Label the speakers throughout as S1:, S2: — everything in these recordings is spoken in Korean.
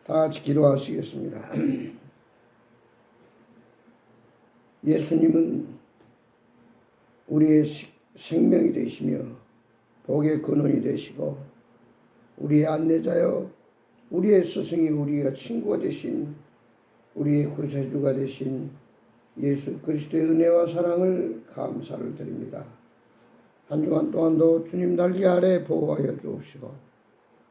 S1: 다 같이 기도하시겠습니다. 예수님은 우리의 생명이 되시며 복의 근원이 되시고 우리의 안내자여 우리의 스승이 우리가 친구가 되신 우리의 구세주가 되신 예수 그리스도의 은혜와 사랑을 감사를 드립니다. 한 주간 동안도 주님 날개 아래 보호하여 주옵시고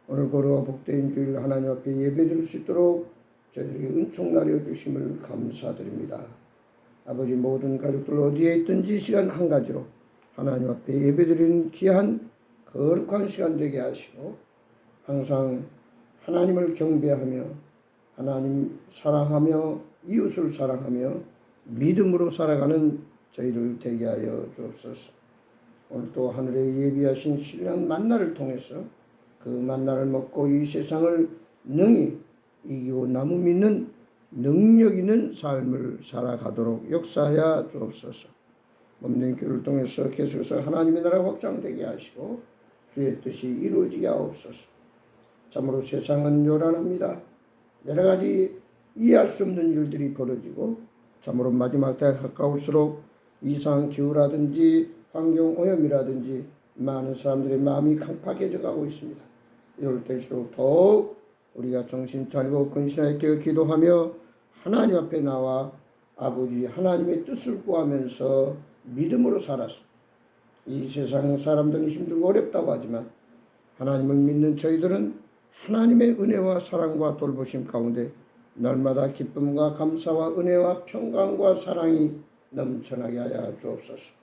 S1: 오늘 거룩하고 복된 주일 하나님 앞에 예배드릴 수 있도록 저희들에게 은총 나려 주심을 감사드립니다. 아버지 모든 가족들 어디에 있든지 시간 한 가지로 하나님 앞에 예배드리는 귀한 거룩한 시간 되게 하시고 항상 하나님을 경배하며 하나님 사랑하며 이웃을 사랑하며 믿음으로 살아가는 저희들 되게 하여 주옵소서. 오늘 또 하늘에 예비하신 신령한 만나를 통해서 그 만나를 먹고 이 세상을 능히 이기고 나무 믿는 능력 있는 삶을 살아가도록 역사하여 주옵소서. 몸된 교회를 통해서 계속해서 하나님의 나라가 확장되게 하시고 주의 뜻이 이루어지게 하옵소서. 참으로 세상은 요란합니다. 여러 가지 이해할 수 없는 일들이 벌어지고 참으로 마지막 때가 가까울수록 이상기후라든지 환경오염이라든지 많은 사람들의 마음이 강팍해져 가고 있습니다. 이럴 때일수록 더욱 우리가 정신 차리고 근신하여 기도하며 하나님 앞에 나와 아버지 하나님의 뜻을 구하면서 믿음으로 살아서 이 세상 사람들은 힘들고 어렵다고 하지만 하나님을 믿는 저희들은 하나님의 은혜와 사랑과 돌보심 가운데 날마다 기쁨과 감사와 은혜와 평강과 사랑이 넘쳐나게 하여 주옵소서.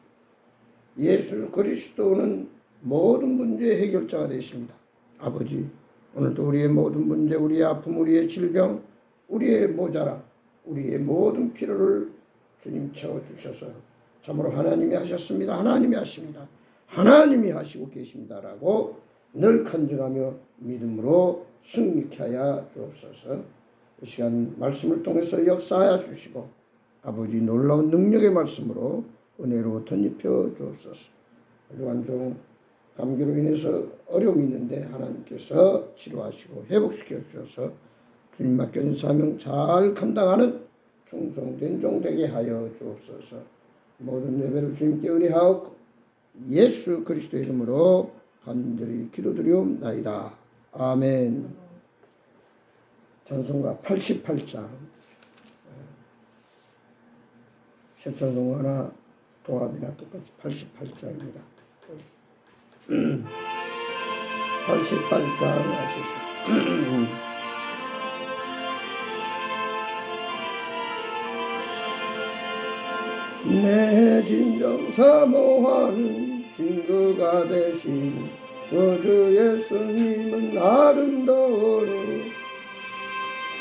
S1: 예수 그리스도는 모든 문제의 해결자가 되십니다. 아버지 오늘도 우리의 모든 문제, 우리의 아픔, 우리의 질병, 우리의 모자람, 우리의 모든 필요를 주님 채워주셔서 참으로 하나님이 하셨습니다. 하나님이 하십니다. 하나님이 하시고 계십니다라고 늘 간증하며 믿음으로 승리케 하여 주옵소서. 이 시간 말씀을 통해서 역사하여 주시고 아버지 놀라운 능력의 말씀으로 은혜로 덧입혀 주옵소서. 그동안 좀 감기로 인해서 어려움이 있는데 하나님께서 치료하시고 회복시켜 주셔서 주님 맡겨진 사명 잘 감당하는 충성된 종 되게 하여 주옵소서. 모든 예배를 주님께 의뢰하옵고 예수 그리스도의 이름으로 간절히 기도드리옵나이다. 아멘. 찬송가 88장 새 찬송 하나 동합이나 똑같이 88장입니다. 88장 하시죠. 내 진정 사모하는 증거가 되신 구주 예수님은 아름다워요.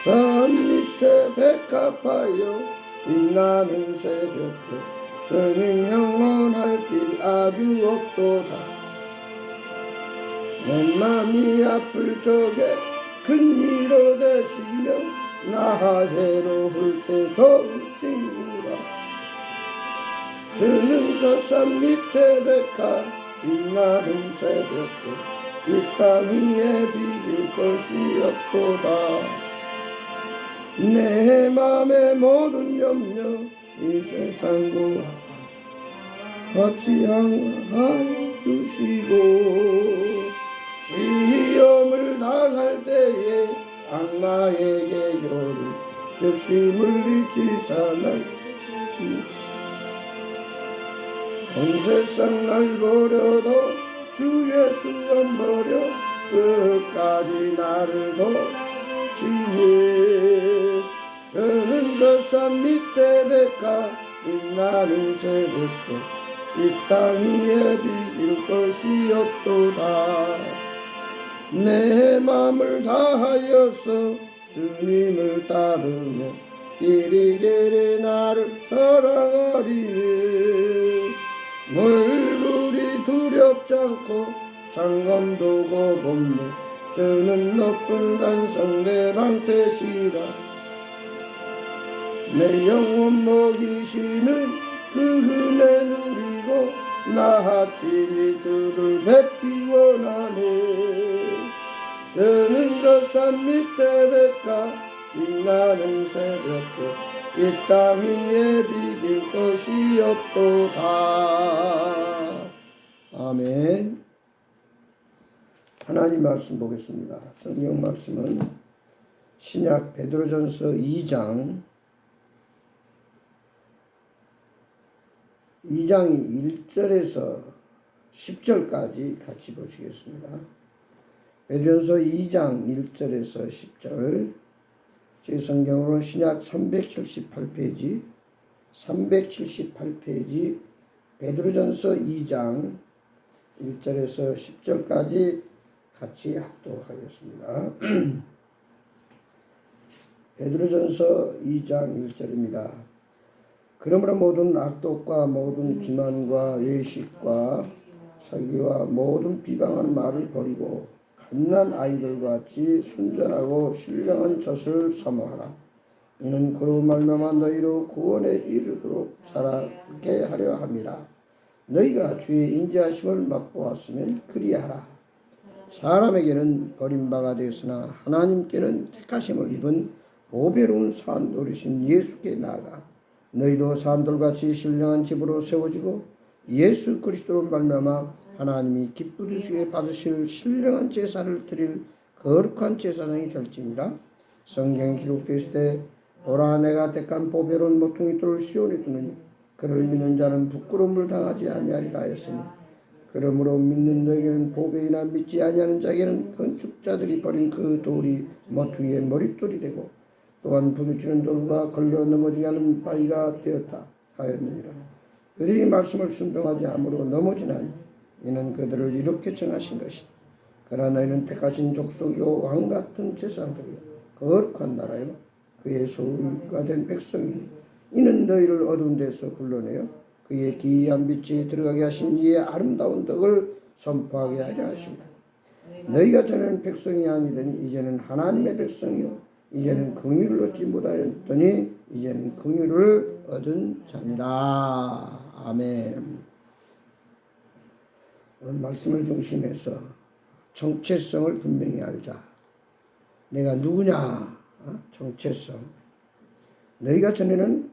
S1: 산 밑에 백합하여 빛나는 새벽별 주님 영원할 길 아주 없도다. 내 맘이 아플 적에 큰 위로 되시며 나 외로울 때 좋은 친구라. 주는 저 산 밑에 백합 빛나는 새벽별 이 땅 위에 비길 것이 없도다. 내 맘의 모든 염려 이 세상과 같이 항하여 주시고 시험을 당할 때에 악마에게 요를 즉시 물리치사 날 온 세상 날 버려도 주 예수 안 버려 끝까지 나를 도시네. 저는 그 산 밑에 백합 빛나는 새벽별 이 땅 위에 비길 것이 없도다. 내 맘을 다하여서 주님을 따르며 길이길이 나를 사랑하리니 물불이 두렵지 않고 장검도 겁없네. 저는 높은 산성 내 방패시라. 내 영혼 먹이시는 그 은혜 누리고 나 아침이 주를 뵙기 원하네. 저는 저 산 밑에 백가 빛나는 새벽도 이 땅 위에 비길 것이 없도다. 아멘. 하나님 말씀 보겠습니다. 성경 말씀은 신약 베드로전서 2장 1절에서 10절까지 같이 보시겠습니다. 베드로전서 2장 1절에서 10절, 제 성경으로 신약 378페이지 베드로전서 2장 1절에서 10절까지 같이 합독하겠습니다. 베드로전서 2장 1절입니다. 그러므로 모든 악독과 모든 기만과 외식과 사기와 모든 비방하는 말을 버리고 갓난 아이들과 같이 순전하고 신령한 젖을 사모하라. 이는 그로 말미암아 너희로 구원에 이르도록 자라게 하려 함이라. 너희가 주의 인자하심을 맛보았으면 그리하라. 사람에게는 버림바가 되었으나 하나님께는 택하심을 입은 보배로운 산돌이신 예수께 나아가 너희도 산돌같이 신령한 집으로 세워지고 예수 그리스도로 말미암아 하나님이 기쁘시게 받으실 신령한 제사를 드릴 거룩한 제사장이 될지니라. 성경에 기록되어 있을 보라 내가 택한 보배로운 모퉁이 돌을 시온에 두느니 그를 믿는 자는 부끄러움을 당하지 아니하리라 하였으니 그러므로 믿는 너에게는 보배이나 믿지 아니하는 자에게는 건축자들이 버린 그 돌이 모퉁이의 머릿돌이 되고 또한 부딪히는 돌과 걸려 넘어지게 하는 바위가 되었다 하였느니라. 그들이 말씀을 순종하지 아무로 넘어지나니 이는 그들을 이렇게 정하신 것이다. 그러나 너희는 택하신 족속이요 왕같은 제사장들이요 거룩한 나라요 그의 소유가 된 백성이니 이는 너희를 어두운 데서 불러내어 그의 기이한 빛이 들어가게 하신 이의 아름다운 덕을 선포하게 하려 하십니다. 너희가 전에는 백성이 아니더니 이제는 하나님의 백성이요 이제는 긍휼을 얻지 못하였더니 이제는 긍휼을 얻은 자니라. 아멘. 오늘 말씀을 중심해서 정체성을 분명히 알자. 내가 누구냐? 정체성. 너희가 전에는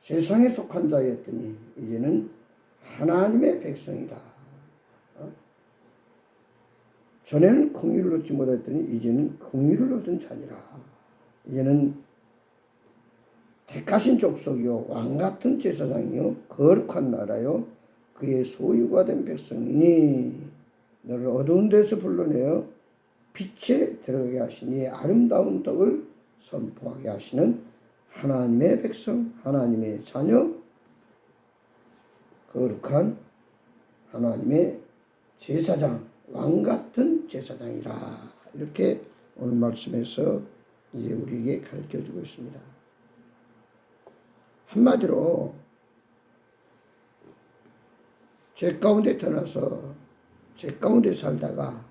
S1: 세상에 속한 자였더니 이제는 하나님의 백성이다. 전에는 긍휼을 얻지 못했더니 이제는 긍휼을 얻은 자니라. 이제는 택하신 족속이요 왕같은 제사장이요 거룩한 나라요 그의 소유가 된 백성이니 너를 어두운 데서 불러내어 빛에 들어가게 하시니 아름다운 덕을 선포하게 하시는 하나님의 백성, 하나님의 자녀, 거룩한 하나님의 제사장, 왕같은 제사장이라. 이렇게 오늘 말씀에서 이제 우리에게 가르쳐주고 있습니다. 한마디로 죄 가운데 태어나서 죄 가운데 살다가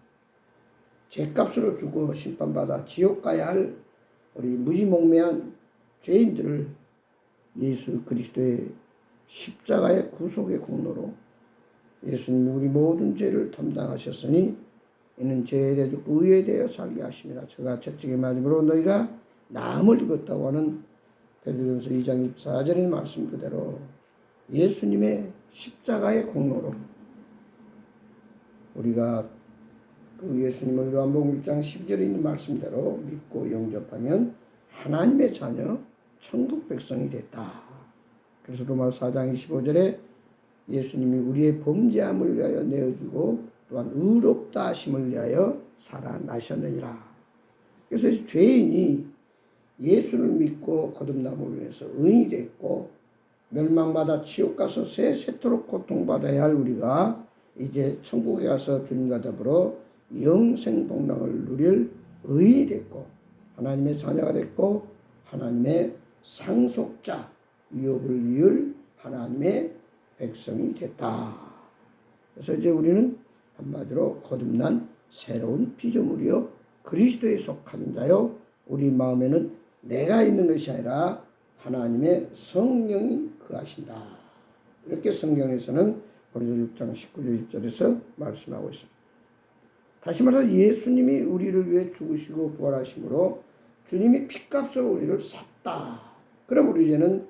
S1: 죄값으로 죽어 심판받아 지옥 가야 할 우리 무지몽매한 죄인들을 예수 그리스도의 십자가의 구속의 공로로 예수님이 우리 모든 죄를 담당하셨으니 이는 죄에 대해 의에 대해 살게 하심이라. 저가 채찍에 맞음으로 너희가 나음을 입었다고 하는 베드로전서 2장 24절의 말씀 그대로 예수님의 십자가의 공로로 우리가 그 예수님을 요한복음 1장 12절에 있는 말씀대로 믿고 영접하면 하나님의 자녀 천국 백성이 됐다. 그래서 로마서 4장 25절에 예수님이 우리의 범죄함을 위하여 내어주고 또한 의롭다 하심을 위하여 살아나셨느니라. 그래서 죄인이 예수를 믿고 거듭남으로 인해서 의인이 됐고 멸망받아 지옥 가서 세세토록 고통받아야 할 우리가 이제 천국에 가서 주님과 더불어 영생 복락을 누릴 의인이 됐고 하나님의 자녀가 됐고 하나님의 상속자 유업을 이을 하나님의 백성이 됐다. 그래서 이제 우리는 한마디로 거듭난 새로운 피조물이요 그리스도에 속한 자요 우리 마음에는 내가 있는 것이 아니라 하나님의 성령이 거하신다. 이렇게 성경에서는 고린도서 6장 19절 20절에서 말씀하고 있습니다. 다시 말해서 예수님이 우리를 위해 죽으시고 부활하심으로 주님이 피값으로 우리를 샀다. 그럼 우리 이제는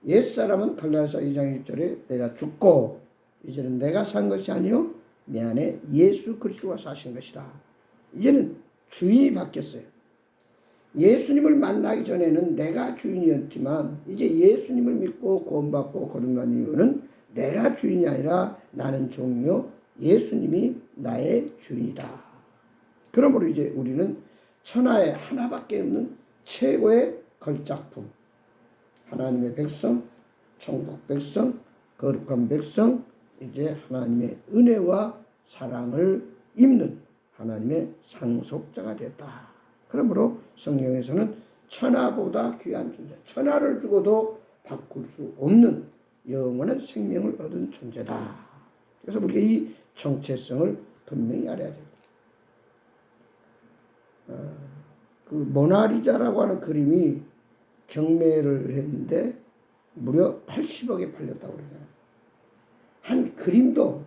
S1: 옛사람은 갈라디아서 2장 1절에 내가 죽고 이제는 내가 산 것이 아니요 내 안에 예수 그리스도가 사신 것이다. 이제는 주인이 바뀌었어요. 예수님을 만나기 전에는 내가 주인이었지만 이제 예수님을 믿고 구원받고 거듭난 이유는 내가 주인이 아니라 나는 종이요 예수님이 나의 주인이다. 그러므로 이제 우리는 천하에 하나밖에 없는 최고의 걸작품, 하나님의 백성, 천국 백성, 거룩한 백성, 이제 하나님의 은혜와 사랑을 입는 하나님의 상속자가 됐다. 그러므로 성경에서는 천하보다 귀한 존재, 천하를 주고도 바꿀 수 없는 영원한 생명을 얻은 존재다. 그래서 우리가 이 정체성을 분명히 알아야 됩니다. 그 모나리자라고 하는 그림이 경매를 했는데 무려 80억에 팔렸다고 그러잖아요. 한 그림도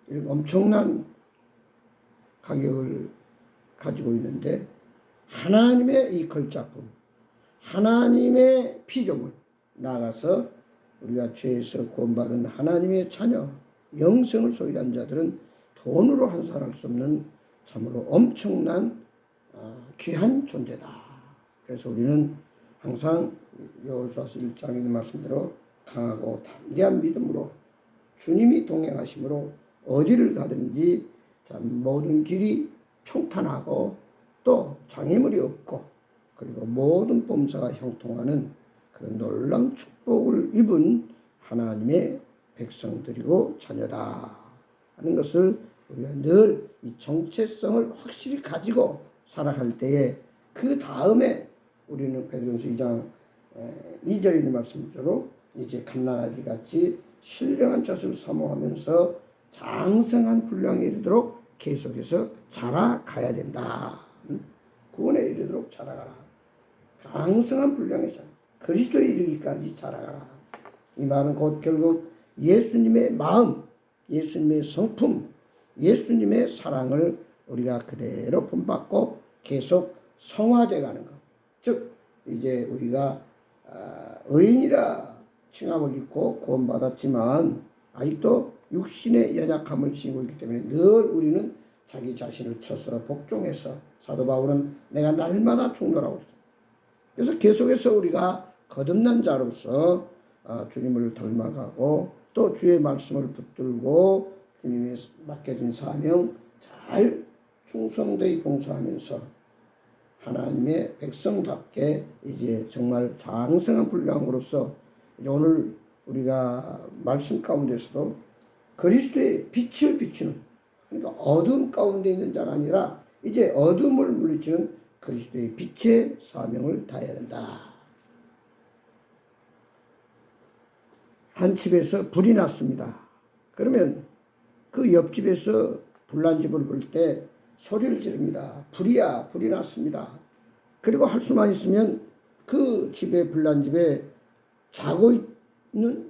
S1: 이렇게 엄청난 가격을 가지고 있는데 하나님의 이 걸작품, 하나님의 피조물, 나아가서 우리가 죄에서 구원받은 하나님의 자녀, 영생을 소유한 자들은 돈으로 환산할 수 없는 참으로 엄청난 귀한 존재다. 그래서 우리는 항상 여호수아서 1장에 있는 말씀대로 강하고 담대한 믿음으로 주님이 동행하심으로 어디를 가든지 모든 길이 평탄하고 또 장애물이 없고 그리고 모든 범사가 형통하는 그런 놀라운 축복을 입은 하나님의 백성들이고 자녀다 하는 것을 우리가 늘 이 정체성을 확실히 가지고 살아갈 때에 그 다음에 우리는 베드로전서 2장 2절에 있는 말씀대로 이제 갓난아기 같이 신령한 젖을 사모하면서 장성한 분량에 이르도록 계속해서 자라가야 된다. 구원에 이르도록 자라가라. 장성한 분량에 그리스도에 이르기까지 자라가라. 이 말은 곧 결국 예수님의 마음, 예수님의 성품, 예수님의 사랑을 우리가 그대로 본받고 계속 성화되어 가는 것. 즉 이제 우리가 의인이라 칭함을 입고 구원받았지만 아직도 육신의 연약함을 지니고 있기 때문에 늘 우리는 자기 자신을 쳐서 복종해서 사도 바울은 내가 날마다 죽노라고 그랬어요. 그래서 계속해서 우리가 거듭난 자로서 주님을 닮아가고 또 주의 말씀을 붙들고 주님의 맡겨진 사명 잘 충성되이 봉사하면서 하나님의 백성답게 이제 정말 장성한 분량으로서 오늘 우리가 말씀 가운데서도 그리스도의 빛을 비추는, 그러니까 어둠 가운데 있는 자가 아니라 이제 어둠을 물리치는 그리스도의 빛의 사명을 다해야 된다. 한 집에서 불이 났습니다. 그러면 그 옆집에서 불난 집을 볼 때 소리를 지릅니다. 불이야, 불이 났습니다. 그리고 할 수만 있으면 그 집에 불난 집에 자고 있는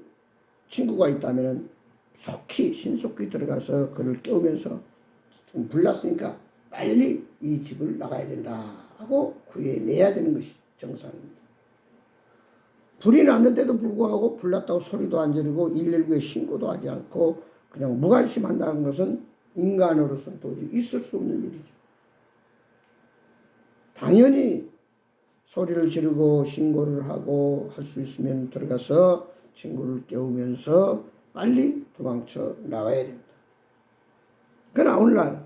S1: 친구가 있다면 신속히 들어가서 그를 깨우면서 좀 불났으니까 빨리 이 집을 나가야 된다 하고 구해내야 되는 것이 정상입니다. 불이 났는데도 불구하고 불났다고 소리도 안 지르고 119에 신고도 하지 않고 그냥 무관심한다는 것은 인간으로서는 도저히 있을 수 없는 일이죠. 당연히 소리를 지르고 신고를 하고 할 수 있으면 들어가서 친구를 깨우면서 빨리 도망쳐 나와야 됩니다. 그러나 오늘날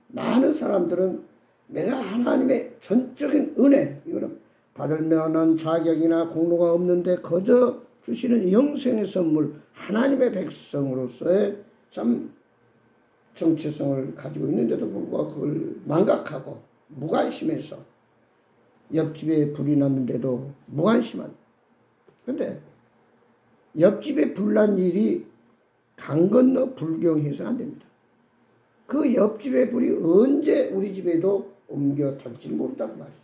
S1: 많은 사람들은 내가 하나님의 전적인 은혜, 이거는 받을 만한 자격이나 공로가 없는데 거저 주시는 영생의 선물, 하나님의 백성으로서의 참 정체성을 가지고 있는데도 불구하고 그걸 망각하고 무관심해서 옆집에 불이 났는데도 무관심한. 그런데 옆집에 불난 일이 강 건너 불경해서는 안 됩니다. 그 옆집의 불이 언제 우리 집에도 옮겨 탈지 모른다고 말이죠.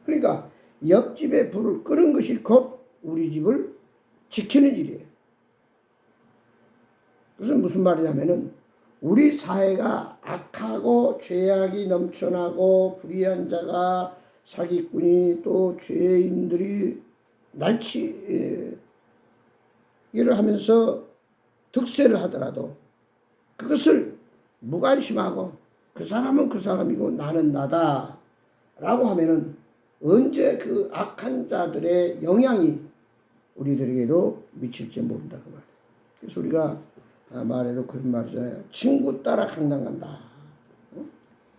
S1: 그러니까 옆집의 불을 끄는 것이 곧 우리 집을 지키는 일이에요. 그것은 무슨 말이냐면은 우리 사회가 악하고 죄악이 넘쳐나고 불의한 자가 사기꾼이 또 죄인들이 날치기를 하면서 득세를 하더라도 그것을 무관심하고 그 사람은 그 사람이고 나는 나다 라고 하면은 언제 그 악한 자들의 영향이 우리들에게도 미칠지 모른다 그 말이에요. 그래서 우리가 말해도 그런 말이잖아요. 친구 따라 강당 간다.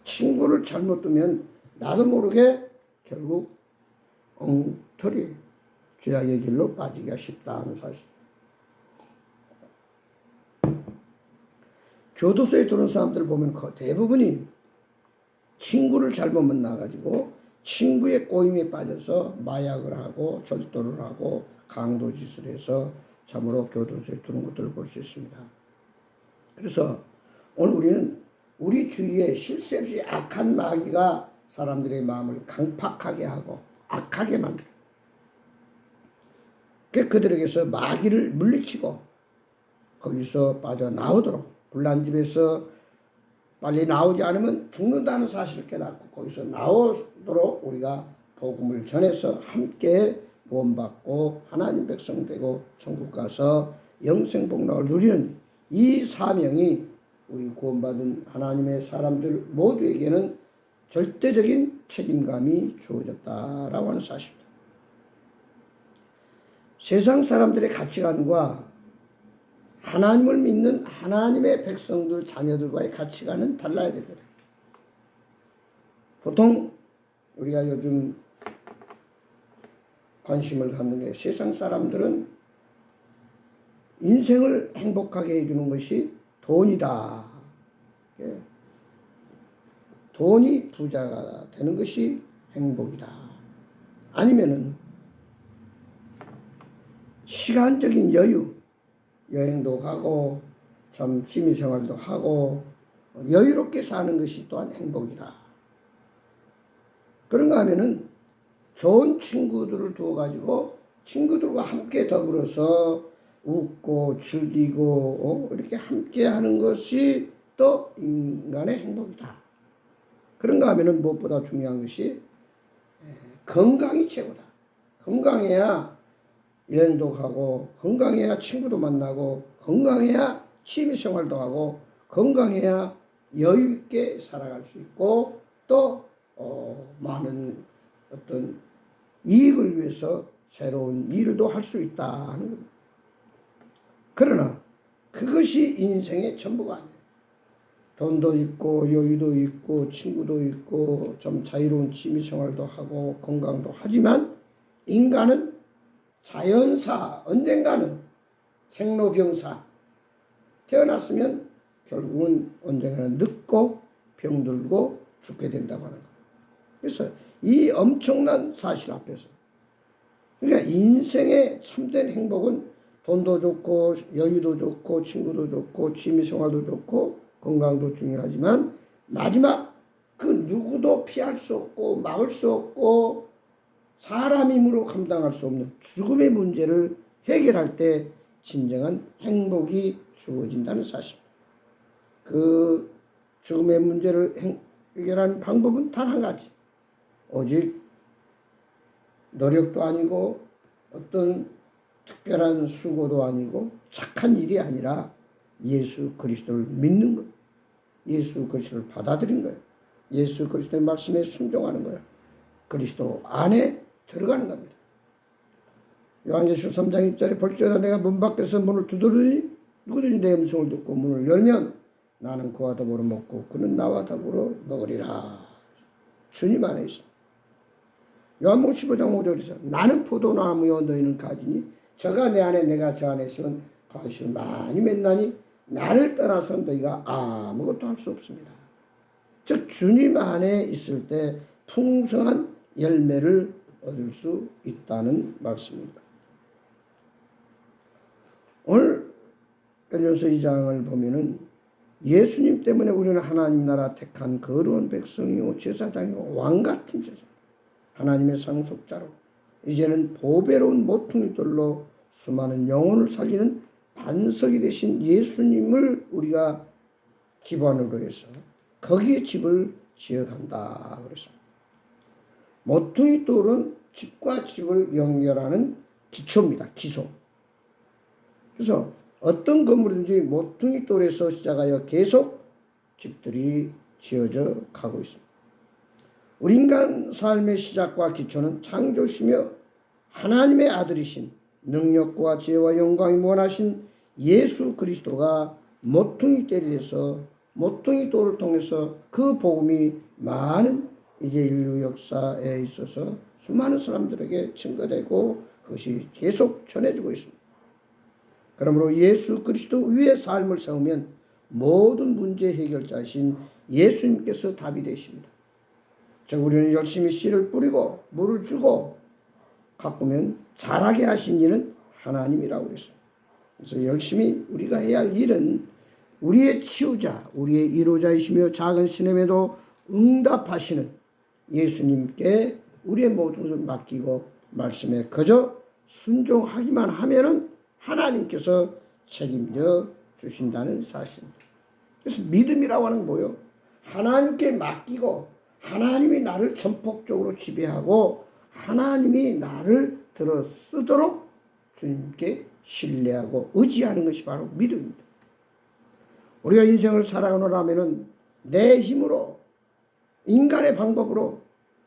S1: 친구를 잘못 두면 나도 모르게 결국 엉터리 죄악의 길로 빠지기가 쉽다 하는 사실. 교도소에 들어온 사람들 보면 대부분이 친구를 잘못 만나가지고 친구의 꼬임에 빠져서 마약을 하고 절도를 하고 강도짓을 해서 참으로 교도소에 들어온 것들을 볼 수 있습니다. 그래서 오늘 우리는 우리 주위에 쉴 새 없이 악한 마귀가 사람들의 마음을 강팍하게 하고 악하게 만들어요. 그들에게서 마귀를 물리치고 거기서 빠져나오도록 불난 집에서 빨리 나오지 않으면 죽는다는 사실을 깨닫고 거기서 나오도록 우리가 복음을 전해서 함께 구원받고 하나님 백성 되고 천국 가서 영생 복락을 누리는 이 사명이 우리 구원받은 하나님의 사람들 모두에게는 절대적인 책임감이 주어졌다라고 하는 사실입니다. 세상 사람들의 가치관과 하나님을 믿는 하나님의 백성들 자녀들과의 가치관은 달라야 됩니다. 보통 우리가 요즘 관심을 갖는 게 세상 사람들은 인생을 행복하게 해주는 것이 돈이다. 돈이 부자가 되는 것이 행복이다. 아니면은 시간적인 여유, 여행도 가고 참 취미생활도 하고 여유롭게 사는 것이 또한 행복이다. 그런가 하면은 좋은 친구들을 두어가지고 친구들과 함께 더불어서 웃고 즐기고 이렇게 함께 하는 것이 또 인간의 행복이다. 그런가 하면은 무엇보다 중요한 것이 건강이 최고다. 건강해야 여행도 가고 건강해야 친구도 만나고 건강해야 취미생활도 하고 건강해야 여유있게 살아갈 수 있고 또 많은 어떤 이익을 위해서 새로운 일도 할 수 있다는 겁니다. 그러나 그것이 인생의 전부가 아니에요. 돈도 있고 여유도 있고 친구도 있고 좀 자유로운 취미생활도 하고 건강도 하지만 인간은 자연사 언젠가는 생로병사 태어났으면 결국은 언젠가는 늙고 병들고 죽게 된다고 하는 거예요. 그래서 이 엄청난 사실 앞에서 그러니까 인생의 참된 행복은 돈도 좋고 여유도 좋고 친구도 좋고 취미생활도 좋고 건강도 중요하지만 마지막 그 누구도 피할 수 없고 막을 수 없고 사람 힘으로 감당할 수 없는 죽음의 문제를 해결할 때 진정한 행복이 주어진다는 사실. 그 죽음의 문제를 해결하는 방법은 단 한 가지. 오직 노력도 아니고 어떤 특별한 수고도 아니고 착한 일이 아니라 예수 그리스도를 믿는 것. 예수 그리스도를 받아들인 거예요. 예수 그리스도의 말씀에 순종하는 거예요. 그리스도 안에 들어가는 겁니다. 요한계시록 3장 1절에 볼지어다 내가 문 밖에서 문을 두드리니 누구든지 내 음성을 듣고 문을 열면 나는 그와 더불어 먹고 그는 나와 더불어 먹으리라. 주님 안에 있습니다. 요한복음 15장 5절에서 나는 포도나무요 너희는 가지니 저가 내 안에 내가 저 안에 있으면 가시를 많이 맺나니 나를 떠나서는 너희가 아무것도 할 수 없습니다. 즉 주님 안에 있을 때 풍성한 열매를 얻을 수 있다는 말씀입니다. 오늘 에베소서 2장을 보면은 예수님 때문에 우리는 하나님 나라 택한 거룩한 백성이요 제사장이요 왕같은 제사 하나님의 상속자로 이제는 보배로운 모퉁이돌로 수많은 영혼을 살리는 반석이 되신 예수님을 우리가 기반으로 해서 거기에 집을 지어간다 그랬습니다. 모퉁이 돌은 집과 집을 연결하는 기초입니다. 기소. 그래서 어떤 건물이든지 모퉁이 돌에서 시작하여 계속 집들이 지어져 가고 있습니다. 우리 인간 삶의 시작과 기초는 창조시며 하나님의 아들이신 능력과 지혜와 영광이 무한하신 예수 그리스도가 모퉁이 때리에서 모퉁이 돌을 통해서 그 복음이 많은 이제 인류 역사에 있어서 수많은 사람들에게 증거되고 그것이 계속 전해지고 있습니다. 그러므로 예수 그리스도 위에 삶을 세우면 모든 문제 해결자이신 예수님께서 답이 되십니다. 즉 우리는 열심히 씨를 뿌리고 물을 주고 가꾸면 자라게 하신 이는 하나님이라고 그랬습니다. 그래서 열심히 우리가 해야 할 일은 우리의 치유자, 우리의 이루자이시며 작은 시험에도 응답하시는 예수님께 우리의 모든 것을 맡기고 말씀에 그저 순종하기만 하면은 하나님께서 책임져 주신다는 사실입니다. 그래서 믿음이라고 하는 건 뭐예요? 하나님께 맡기고 하나님이 나를 전폭적으로 지배하고 하나님이 나를 들어 쓰도록 주님께 신뢰하고 의지하는 것이 바로 믿음입니다. 우리가 인생을 살아가노라면은 내 힘으로 인간의 방법으로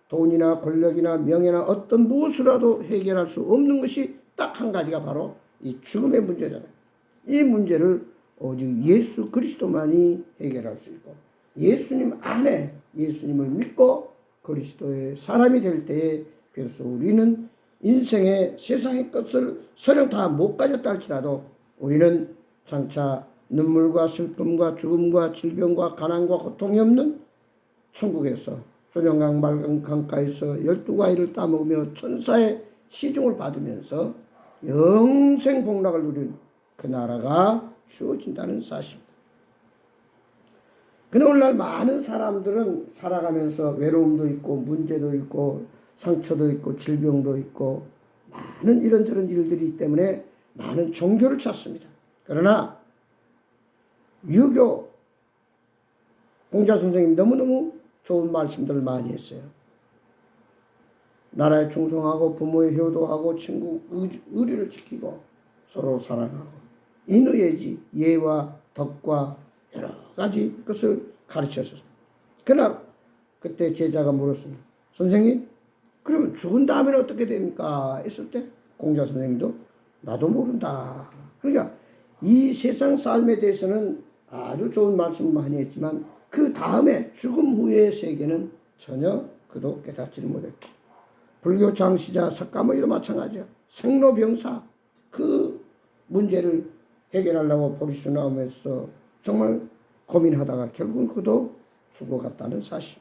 S1: 돈이나 권력이나 명예나 어떤 무엇이라도 해결할 수 없는 것이 딱 한 가지가 바로 이 죽음의 문제잖아요. 이 문제를 오직 예수 그리스도만이 해결할 수 있고 예수님 안에 예수님을 믿고 그리스도의 사람이 될 때에 비로소 우리는 인생의 세상의 것을 설령 다 못 가졌다 할지라도 우리는 장차 눈물과 슬픔과 죽음과 질병과 가난과 고통이 없는 천국에서 소년강 맑은 강가에서 12가지를 따먹으며 천사의 시중을 받으면서 영생 복락을 누리는 그 나라가 주어진다는 사실입니다. 그러나 오늘날 많은 사람들은 살아가면서 외로움도 있고 문제도 있고 상처도 있고 질병도 있고 많은 이런저런 일들이 때문에 많은 종교를 찾습니다. 그러나 유교 공자 선생님이 너무너무 좋은 말씀들을 많이 했어요. 나라에 충성하고 부모에 효도하고 친구 의리를 지키고 서로 사랑하고 인의예지 예와 덕과 여러 가지 것을 가르쳤습니다. 그러나 그때 제자가 물었습니다. 선생님 그러면 죽은 다음에는 어떻게 됩니까? 했을 때 공자 선생님도 나도 모른다. 그러니까 이 세상 삶에 대해서는 아주 좋은 말씀을 많이 했지만 그 다음에 죽음 후의 세계는 전혀 그도 깨닫지를 못했고 불교 장시자 석가모니도 마찬가지야. 생로병사 그 문제를 해결하려고 보리수 나오면서 정말 고민하다가 결국은 그도 죽어갔다는 사실.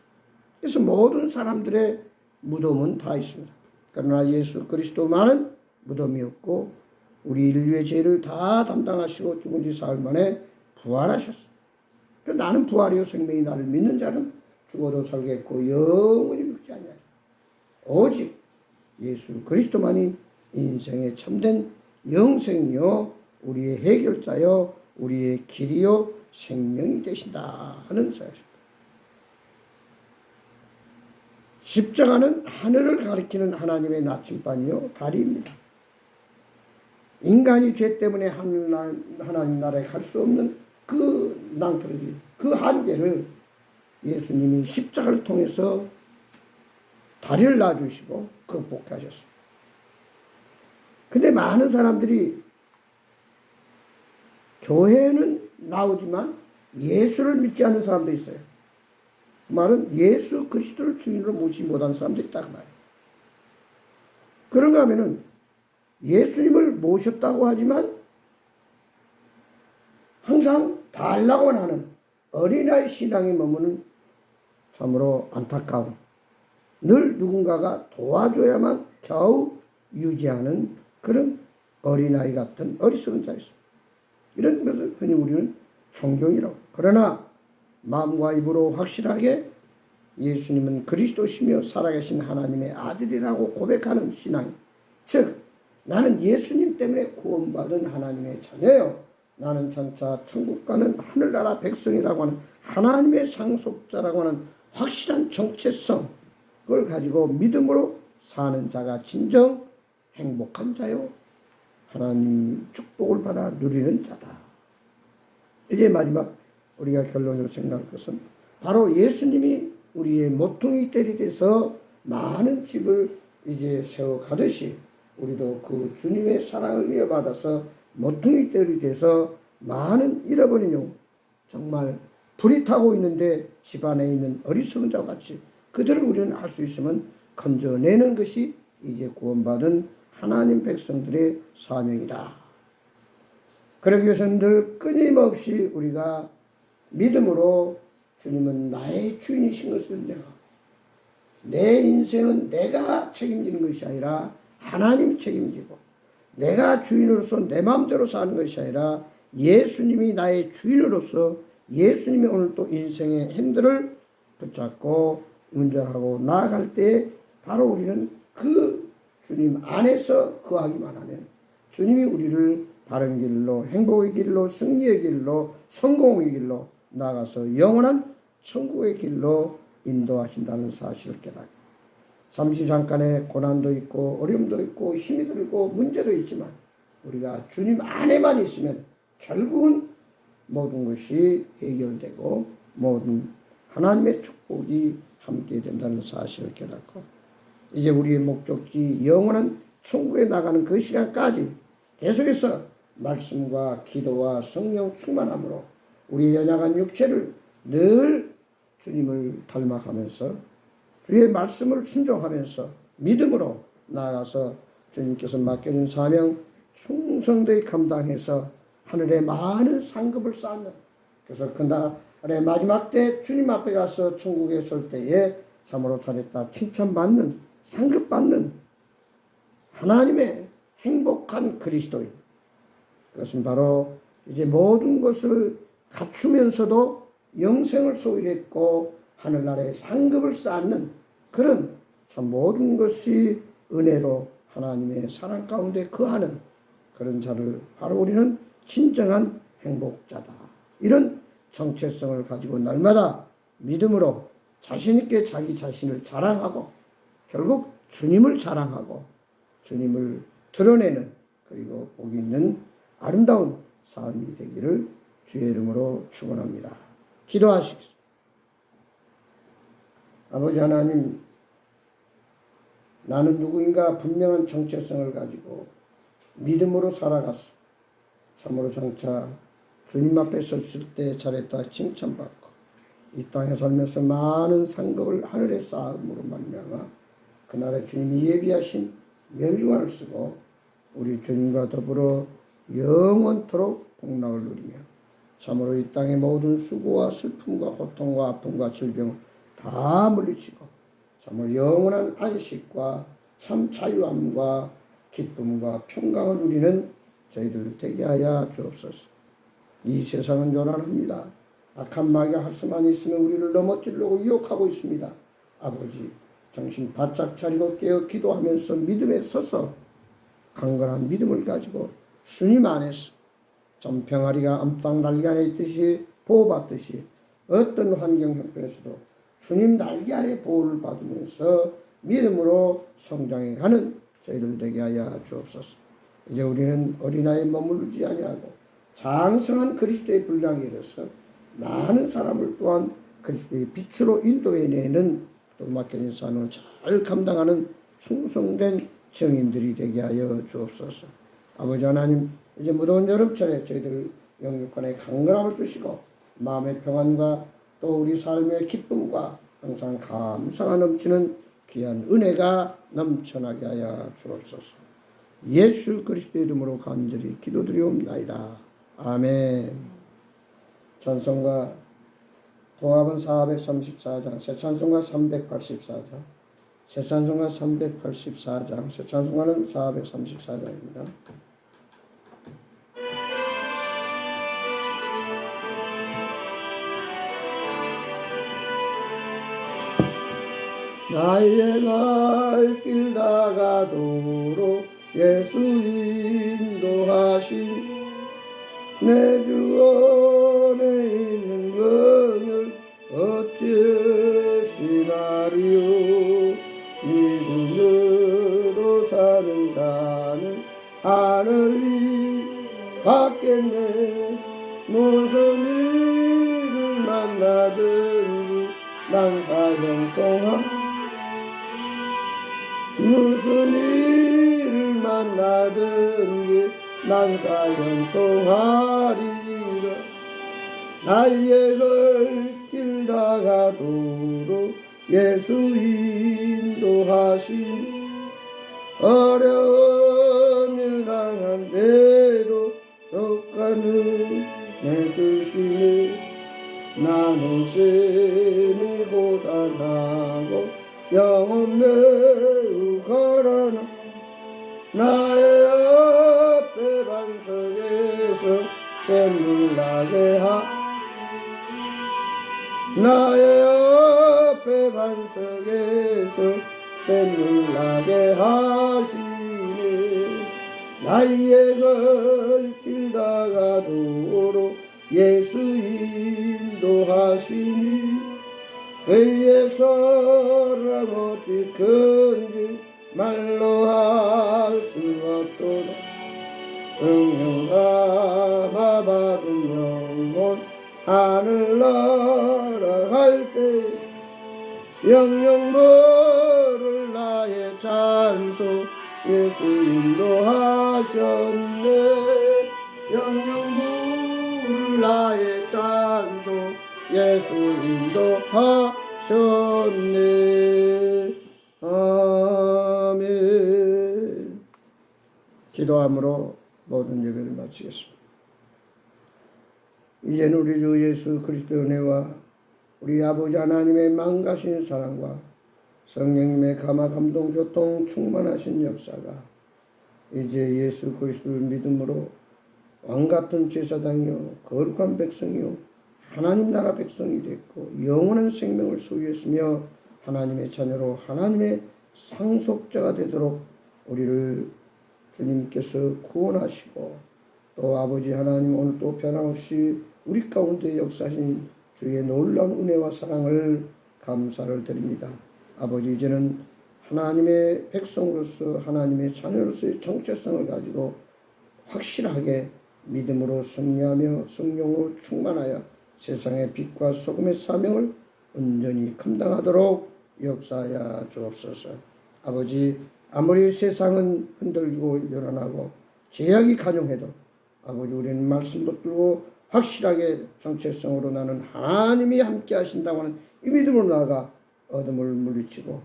S1: 그래서 모든 사람들의 무덤은 다 있습니다. 그러나 예수 그리스도만은 무덤이 없고 우리 인류의 죄를 다 담당하시고 죽은 지 사흘 만에 부활하셨어요. 나는 부활이요 생명이 나를 믿는 자는 죽어도 살겠고 영원히 죽지 아니하리라. 오직 예수 그리스도만이 인생의 참된 영생이요 우리의 해결자요 우리의 길이요 생명이 되신다 하는 사실입니다. 십자가는 하늘을 가리키는 하나님의 나침반이요 다리입니다. 인간이 죄 때문에 하나님 나라에 갈 수 없는 그 낭떠러지 그 한계를 예수님이 십자가를 통해서 다리를 놔주시고 극복하셨습니다. 근데 많은 사람들이 교회는 나오지만 예수를 믿지 않는 사람도 있어요. 그 말은 예수 그리스도를 주인으로 모시지 못하는 사람들이 있다 그 말이에요. 그런가 하면은 예수님을 모셨다고 하지만 항상 달라고만 하는 어린아이 신앙에 머무는 참으로 안타까운 늘 누군가가 도와줘야만 겨우 유지하는 그런 어린아이 같은 어리석은 자가 있습니다. 이런 것을 흔히 우리는 존경이라고. 그러나 마음과 입으로 확실하게 예수님은 그리스도시며 살아계신 하나님의 아들이라고 고백하는 신앙. 즉 나는 예수님 때문에 구원받은 하나님의 자녀요. 나는 장차 천국 가는 하늘나라 백성이라고 하는 하나님의 상속자라고 하는 확실한 정체성, 그걸 가지고 믿음으로 사는 자가 진정 행복한 자요, 하나님 축복을 받아 누리는 자다. 이제 마지막 우리가 결론으로 생각할 것은 바로 예수님이 우리의 모퉁이 떼리 돼서 많은 집을 이제 세워가듯이 우리도 그 주님의 사랑을 이어받아서 모퉁이 떼리 돼서 많은 잃어버린 영, 정말 불이 타고 있는데 집안에 있는 어리석은 자와 같이 그들을 우리는 알 수 있으면 건져내는 것이 이제 구원받은 하나님 백성들의 사명이다. 그러기 위해서는 늘 끊임없이 우리가 믿음으로 주님은 나의 주인이신 것을 인정하고 내 인생은 내가 책임지는 것이 아니라 하나님이 책임지고 내가 주인으로서 내 마음대로 사는 것이 아니라 예수님이 나의 주인으로서 예수님이 오늘 또 인생의 핸들을 붙잡고 운전하고 나아갈 때 바로 우리는 그 주님 안에서 거하기만 하면 주님이 우리를 바른 길로, 행복의 길로, 승리의 길로, 성공의 길로 나가서 영원한 천국의 길로 인도하신다는 사실을 깨닫고, 잠시 잠깐의 고난도 있고 어려움도 있고 힘이 들고 문제도 있지만 우리가 주님 안에만 있으면 결국은 모든 것이 해결되고 모든 하나님의 축복이 함께 된다는 사실을 깨닫고, 이제 우리의 목적지 영원한 천국에 나가는 그 시간까지 계속해서 말씀과 기도와 성령 충만함으로 우리의 연약한 육체를 늘 주님을 닮아가면서 주의 말씀을 순종하면서 믿음으로 나아가서 주님께서 맡겨준 사명 충성되이 감당해서 하늘에 많은 상급을 쌓는, 그래서 그날의 마지막 때 주님 앞에 가서 천국에 설 때에 참으로 잘했다 칭찬받는, 상급받는 하나님의 행복한 그리스도인, 그것은 바로 이제 모든 것을 갖추면서도 영생을 소유했고 하늘나라에 상급을 쌓는 그런 참 모든 것이 은혜로 하나님의 사랑 가운데 거하는 그런 자를 바로 우리는 진정한 행복자다. 이런 정체성을 가지고 날마다 믿음으로 자신있게 자기 자신을 자랑하고 결국 주님을 자랑하고 주님을 드러내는, 그리고 복 있는 아름다운 삶이 되기를 주의 이름으로 축원합니다. 기도하시겠습니다. 아버지 하나님, 나는 누구인가 분명한 정체성을 가지고 믿음으로 살아가서 참으로 장차 주님 앞에 섰을 때 잘했다 칭찬받고 이 땅에 살면서 많은 상급을 하늘에 쌓음으로 말미암아 그날에 주님이 예비하신 멸류관을 쓰고 우리 주님과 더불어 영원토록 복락을 누리며 참으로 이 땅의 모든 수고와 슬픔과 고통과 아픔과 질병을 다 물리치고 참으로 영원한 안식과 참 자유함과 기쁨과 평강을 누리는 저희들 되게 하여 주옵소서. 이 세상은 요란합니다. 악한 마귀가 할 수만 있으면 우리를 넘어뜨리려고 유혹하고 있습니다. 아버지, 정신 바짝 차리고 깨어 기도하면서 믿음에 서서 강건한 믿음을 가지고 주님 안에서 좀 병아리가 암탉 날개 안에 있듯이 보호받듯이 어떤 환경 형편에서도 주님 날개 아래 보호를 받으면서 믿음으로 성장해가는 저희들 되게 하여 주옵소서. 이제 우리는 어린아이에 머무르지 아니하고 장성한 그리스도의 분량에 이르러서 많은 사람을 또한 그리스도의 빛으로 인도해내는, 또 맡겨진 사명을 잘 감당하는 충성된 증인들이 되게 하여 주옵소서. 아버지 하나님, 이제 무더운 여름철에 저희들 영육간에 강건함을 주시고 마음의 평안과 또 우리 삶의 기쁨과 항상 감사가 넘치는 귀한 은혜가 넘쳐나게 하여 주옵소서. 예수 그리스도의 이름으로 간절히 기도드리옵나이다. 아멘. 찬송가 동합은 434장, 새찬송가 384장, 새찬송가 384장, 새찬송가는 434장입니다. 나의 갈 길 다가도록 예수 인도하신 내 주 안에 있는 긍휼 어찌시나리요. 믿음으로 사는 자는 하늘 위 받겠네. 무슨 일을 만나든지 만사형통하 무슨 일을 만나든지 만사형통하리라. 나의 걸 다가도록 예수 인도하시니 어려운 일 당한데도 족가는 내주시니 나는 심히 고단하고 영혼 매우 가라나 나의 앞에 반석에서 샘물 나게 나의 앞에 반석에서 샘물 나게 하시네. 나의 걸길 다가도록 예수 인도하시니 그의 사랑 어찌 큰지 말로 할 수 없도다. 성령 감화 받은 영혼 하늘나라 갈 때 영영 부를 나의 찬송 예수 인도하셨네. 영영 부를 나의 찬송 예수 인도하셨네. 아멘. 기도함으로 모든 예배를 마치겠습니다. 이제는 우리 주 예수 그리스도의 은혜와 우리 아버지 하나님의 망가신 사랑과 성령님의 감화 감동 교통 충만하신 역사가 이제 예수 그리스도를 믿음으로 왕같은 제사장이요 거룩한 백성이요 하나님 나라 백성이 됐고 영원한 생명을 소유했으며 하나님의 자녀로 하나님의 상속자가 되도록 우리를 주님께서 구원하시고 또 아버지 하나님 오늘 또 변함없이 우리 가운데 역사하신 주의 놀라운 은혜와 사랑을 감사를 드립니다. 아버지 이제는 하나님의 백성으로서 하나님의 자녀로서의 정체성을 가지고 확실하게 믿음으로 승리하며 성령으로 충만하여 세상의 빛과 소금의 사명을 온전히 감당하도록 역사하여 주옵소서. 아버지 아무리 세상은 흔들리고 요란하고 제약이 간용해도 아버지 우리는 말씀 붙들고 확실하게 정체성으로 나는 하나님이 함께 하신다고 하는 이 믿음으로 나아가 어둠을 물리치고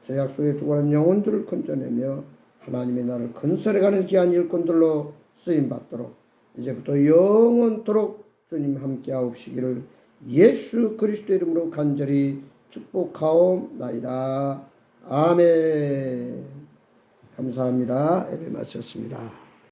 S1: 제약 속에 죽어가는 영혼들을 건져내며 하나님의 나라를 건설해가는 귀한 일꾼들로 쓰임받도록 이제부터 영원토록 주님 함께하옵시기를 예수 그리스도 이름으로 간절히 축복하옵나이다. 아멘. 감사합니다. 예배 마쳤습니다.